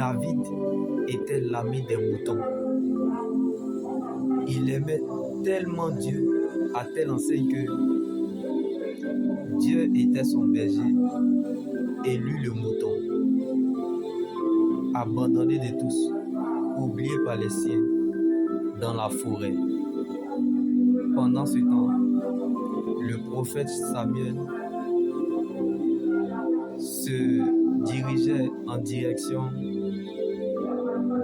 David était l'ami des moutons. Il aimait tellement Dieu à telle enseigne que Dieu était son berger et lui le mouton. Abandonné de tous, oublié par les siens, dans la forêt. Pendant ce temps, le prophète Samuel se dirigeait en direction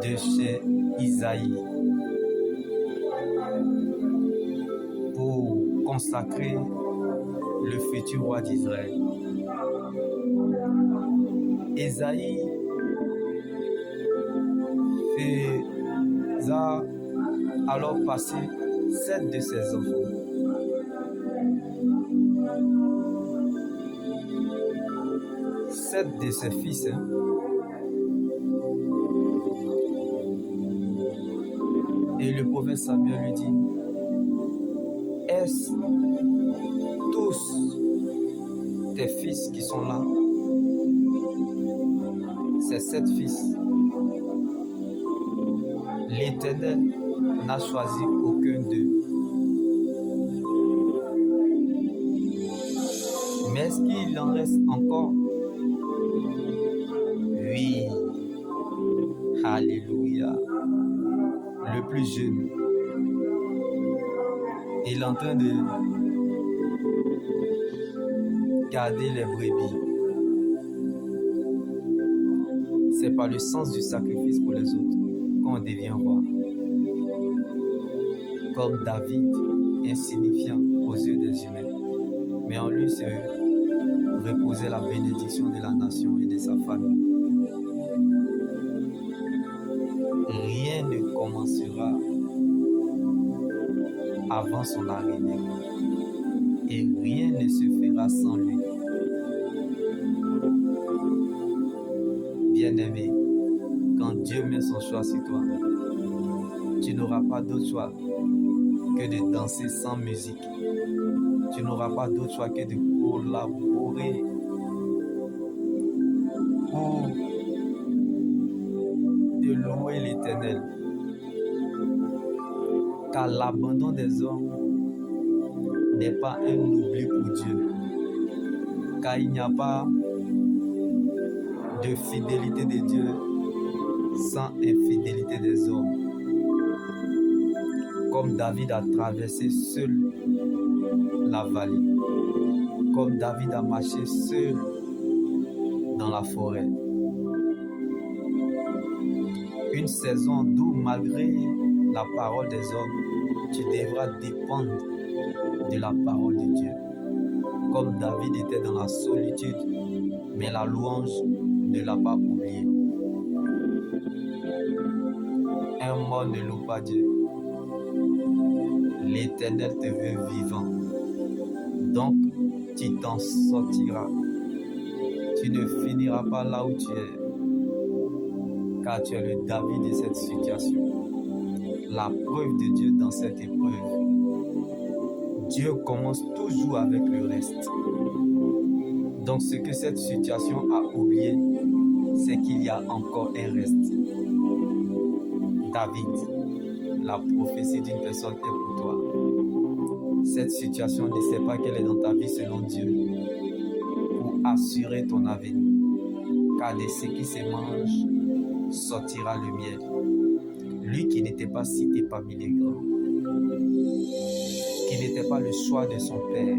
de chez Isaïe pour consacrer le futur roi d'Israël. Isaïe faisait alors passer 7 de ses enfants. Sept de ses fils. Et le prophète Samuel lui dit, est-ce tous tes fils qui sont là? Ces 7 fils. L'Éternel n'a choisi aucun d'eux. Mais est-ce qu'il en reste encore? Oui. Alléluia. Le plus jeune. Il est en train de garder les brebis. C'est par le sens du sacrifice pour les autres qu'on devient roi. Comme David, insignifiant aux yeux des humains. Mais en lui se reposait la bénédiction de la nation et de sa famille. Rien ne commencera avant son arrivée. Et rien ne se fera sans lui. Bien-aimé, quand Dieu met son choix sur toi, tu n'auras pas d'autre choix que de danser sans musique. Tu n'auras pas d'autre choix que de collaborer pour de louer l'Éternel. Car l'abandon des hommes n'est pas un oubli pour Dieu. Car il n'y a pas de fidélité de Dieu sans infidélité des hommes. Comme David a traversé seul la vallée, comme David a marché seul dans la forêt. Une saison d'où, malgré la parole des hommes, tu devras dépendre de la parole de Dieu. Comme David était dans la solitude, mais la louange ne l'a pas oublié. Un mort ne loue pas Dieu. L'Éternel te veut vivant. Donc, tu t'en sortiras. Tu ne finiras pas là où tu es. Car tu es le David de cette situation. La preuve de Dieu dans cette épreuve. Dieu commence toujours avec le reste. Donc, ce que cette situation a oublié, c'est qu'il y a encore un reste. David, la prophétie d'une personne est pour toi. Cette situation ne sait pas qu'elle est dans ta vie selon Dieu pour assurer ton avenir. Car de ce qui se mange sortira le miel. Lui qui n'était pas cité parmi les grands, qui n'était pas le choix de son père,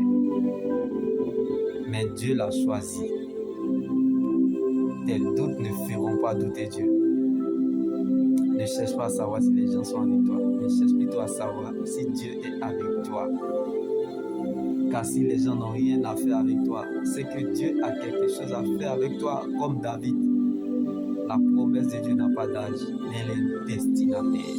mais Dieu l'a choisi. Tes doutes ne feront pas douter Dieu. Ne cherche pas à savoir si les gens sont avec toi, mais cherche plutôt à savoir si Dieu est avec toi. Car si les gens n'ont rien à faire avec toi, c'est que Dieu a quelque chose à faire avec toi, comme David. La promesse de Dieu n'a pas d'âge, mais elle est destinataire.